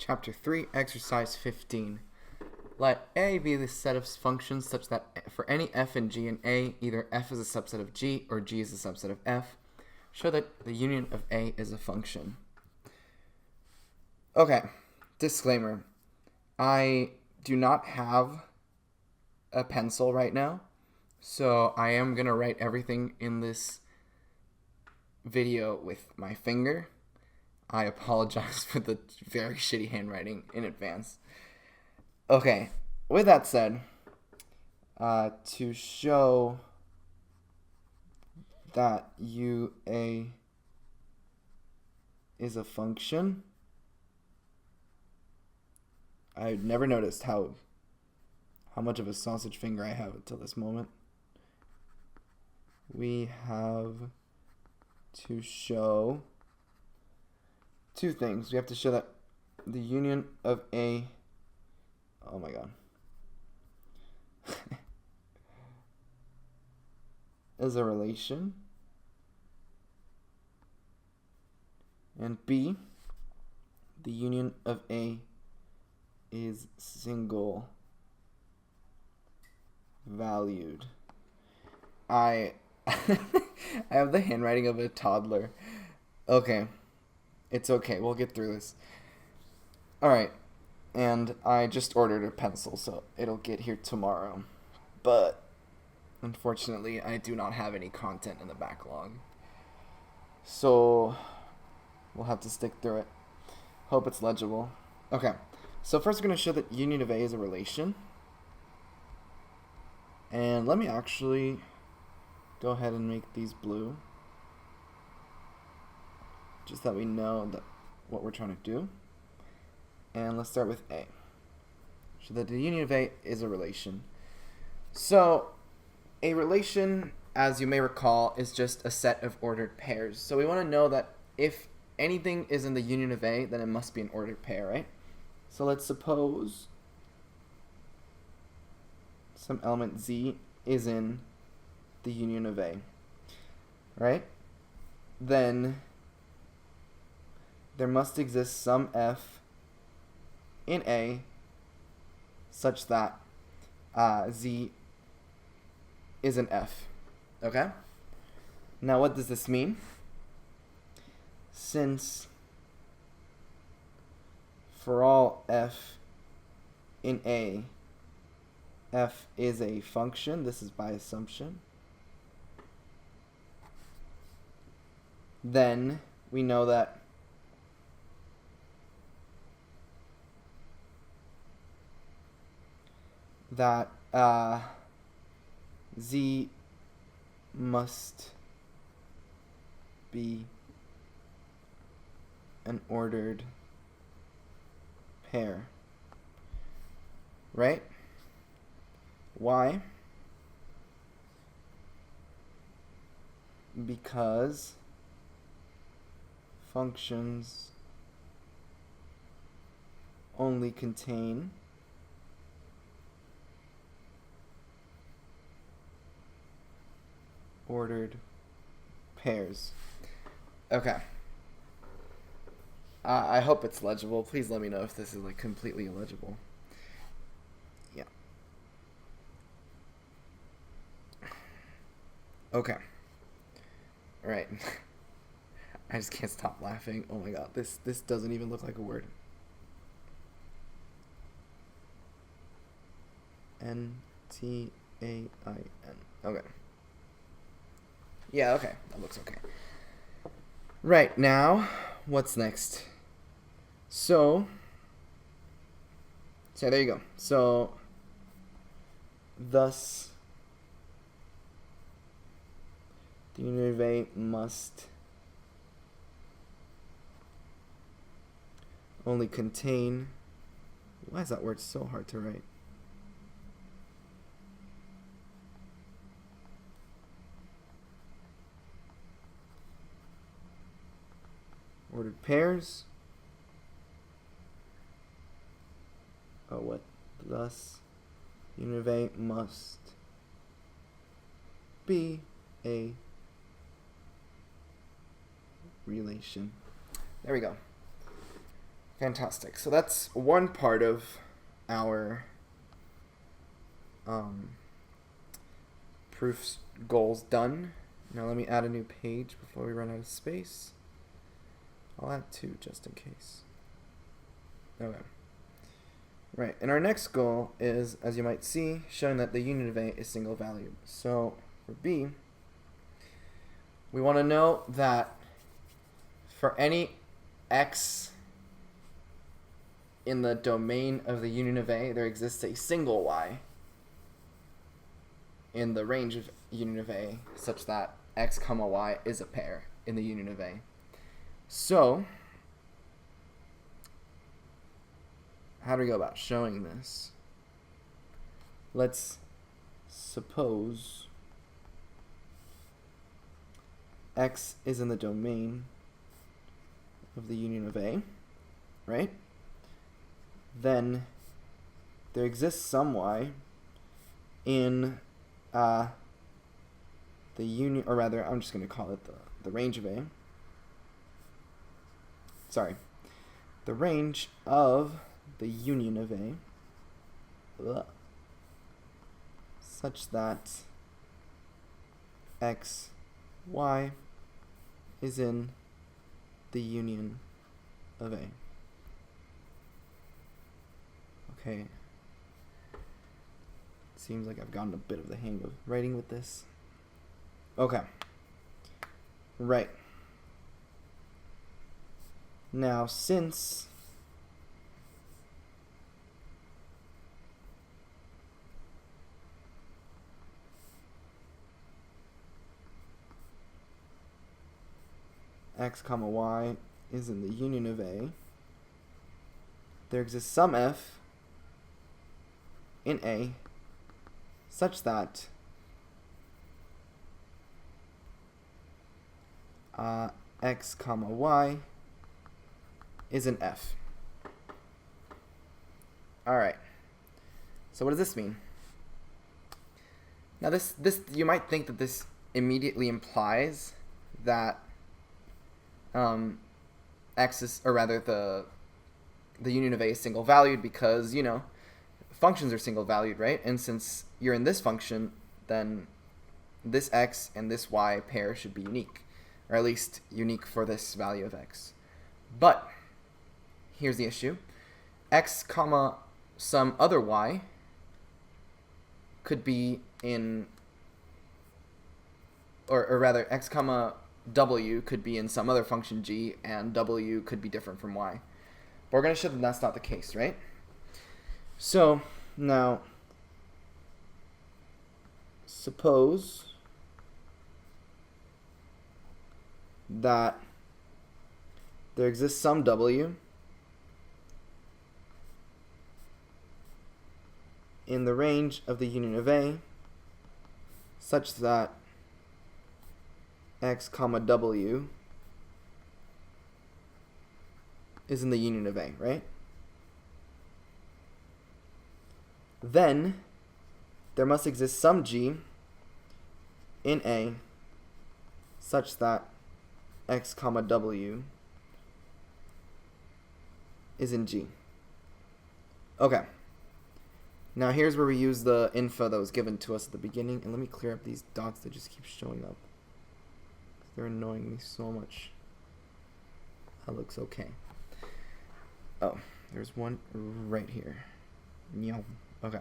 Chapter 3, Exercise 15. Let A be the set of functions such that for any f and g in A, either f is a subset of g or g is a subset of f. Show that the union of A is a function. Okay, disclaimer. I do not have a pencil right now, so I am going to write everything in this video with my finger. I apologize for the very shitty handwriting in advance. Okay, with that said, to show that UA is a function, I never noticed how much of a sausage finger I have until this moment. We have to show two things. We have to show that the union of A, oh my god, is a relation, and B, the union of A is single valued. I have the handwriting of a toddler. Okay. It's okay. We'll get through this. Alright. And I just ordered a pencil, so it'll get here tomorrow. But unfortunately, I do not have any content in the backlog. So we'll have to stick through it. Hope it's legible. Okay. So first we're going to show that union of A is a relation. And let me actually go ahead and make these blue, just that we know that what we're trying to do. And let's start with A. So that the union of A is a relation. So a relation, as you may recall, is just a set of ordered pairs. So we want to know that if anything is in the union of A, then it must be an ordered pair, right? So let's suppose some element Z is in the union of A, right? Then there must exist some F in A such that Z is an F, okay? Now what does this mean? Since for all F in A, F is a function, this is by assumption, then we know that Z must be an ordered pair, right? Why? Because functions only contain ordered pairs. Okay. I hope it's legible. Please let me know if this is like completely illegible. Yeah. Okay. All right. I just can't stop laughing. Oh my god, this doesn't even look like a word. N-T-A-I-N. Okay. Yeah, okay. That looks okay. Right, now, what's next? So there you go. So, thus, the union of A must only contain, why is that word so hard to write? Ordered pairs. Oh, what? Thus, union of A must be a relation. There we go. Fantastic. So that's one part of our proofs goals done. Now let me add a new page before we run out of space. I'll add 2 just in case. Okay. Right, and our next goal is, as you might see, showing that the union of A is single valued. So for B, we want to know that for any x in the domain of the union of A, there exists a single y in the range of union of A, such that x comma y is a pair in the union of A. So how do we go about showing this? Let's suppose x is in the domain of the union of A, right? Then there exists some y in the union, or rather, I'm just going to call it the range of A. Sorry. The range of the union of A such that x, y is in the union of A. Okay. Seems like I've gotten a bit of the hang of writing with this. Okay. Right. Now, since x comma y is in the union of A, there exists some f in A such that x comma y is an f. Alright, so what does this mean? Now this you might think that this immediately implies that x is, or rather the union of A is single valued because, you know, functions are single valued, right? And since you're in this function, then this x and this y pair should be unique, or at least unique for this value of x. But here's the issue. X comma some other y could be in, or rather x comma w could be in some other function g, and w could be different from y. But we're going to show that that's not the case, right? So now suppose that there exists some w in the range of the union of A such that x comma w is in the union of A, right? Then there must exist some g in A such that x comma w is in G. Okay. Now here's where we use the info that was given to us at the beginning, and let me clear up these dots that just keep showing up. They're annoying me so much. That looks okay. Oh, there's one right here. Okay.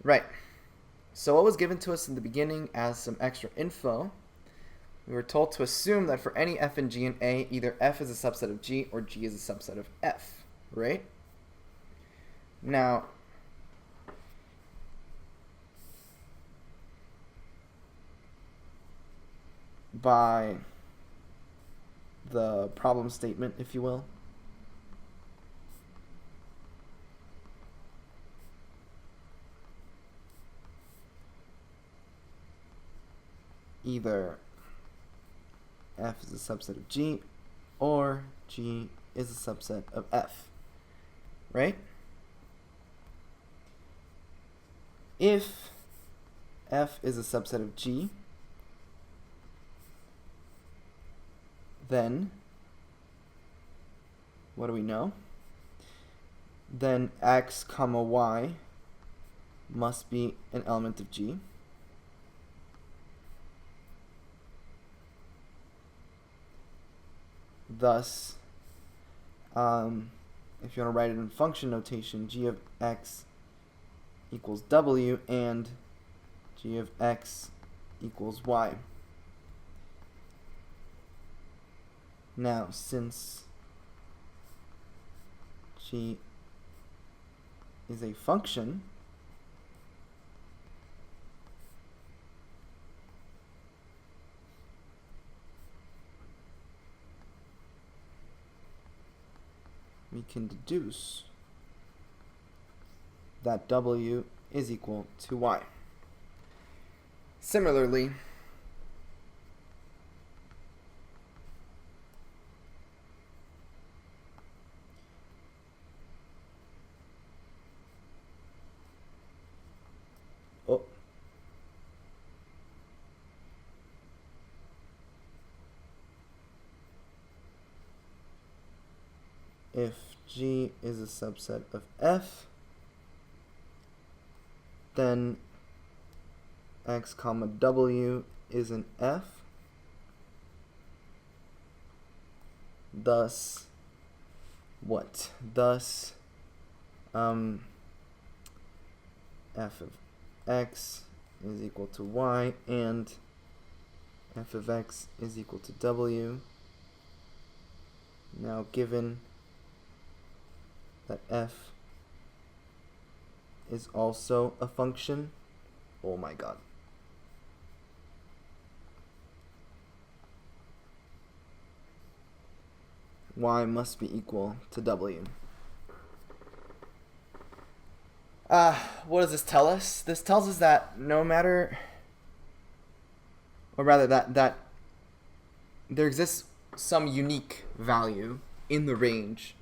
Right. So what was given to us in the beginning as some extra info, we were told to assume that for any f and g in A, either f is a subset of g or g is a subset of f, right? Now, by the problem statement, if you will, either f is a subset of g or g is a subset of f, right? If f is a subset of g, then what do we know? Then x comma y must be an element of G. Thus, if you want to write it in function notation, g of x equals w and g of x equals y. Now, since g is a function, we can deduce that w is equal to y. Similarly, if G is a subset of F, then x comma w is an F. Thus, what? Thus, f of x is equal to y and f of x is equal to w. Now, given that f is also a function, oh my god. Y must be equal to w. What does this tell us? This tells us that no matter, or rather that there exists some unique value in the range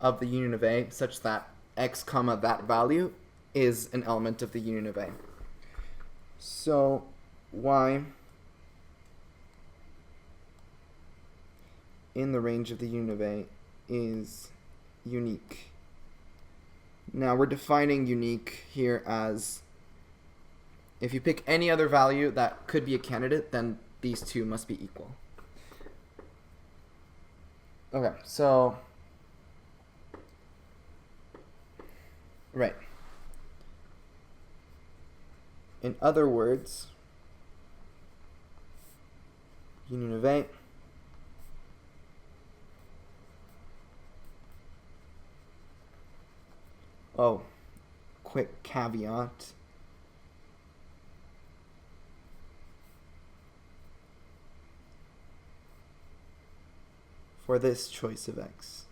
of the union of A such that x comma that value is an element of the union of A. So y in the range of the union of A is unique. Now we're defining unique here as if you pick any other value that could be a candidate, then these two must be equal. Okay, so right. In other words, union of A quick caveat. For this choice of x.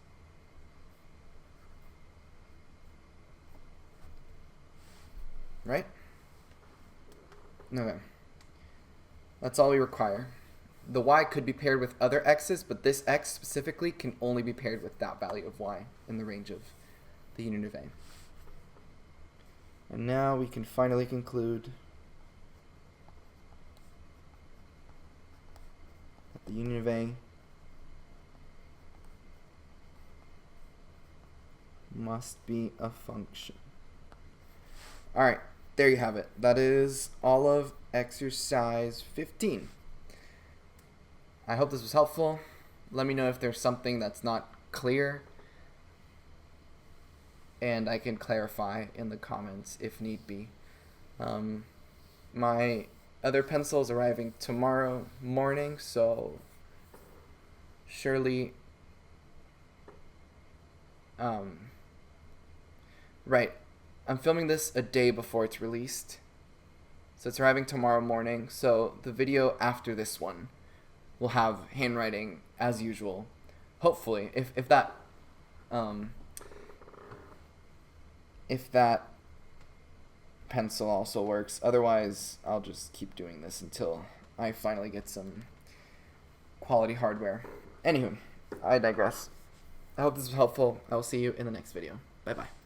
Right? Okay. That's all we require. The y could be paired with other x's, but this x specifically can only be paired with that value of y in the range of the union of A. And now we can finally conclude that the union of A must be a function. Alright, there you have it. That is all of exercise 15. I hope this was helpful. Let me know if there's something that's not clear, and I can clarify in the comments if need be. My other pencil is arriving tomorrow morning, so surely right, I'm filming this a day before it's released, so it's arriving tomorrow morning. So the video after this one will have handwriting as usual, hopefully, if that pencil also works. Otherwise, I'll just keep doing this until I finally get some quality hardware. Anywho, I digress. I hope this was helpful. I will see you in the next video. Bye bye.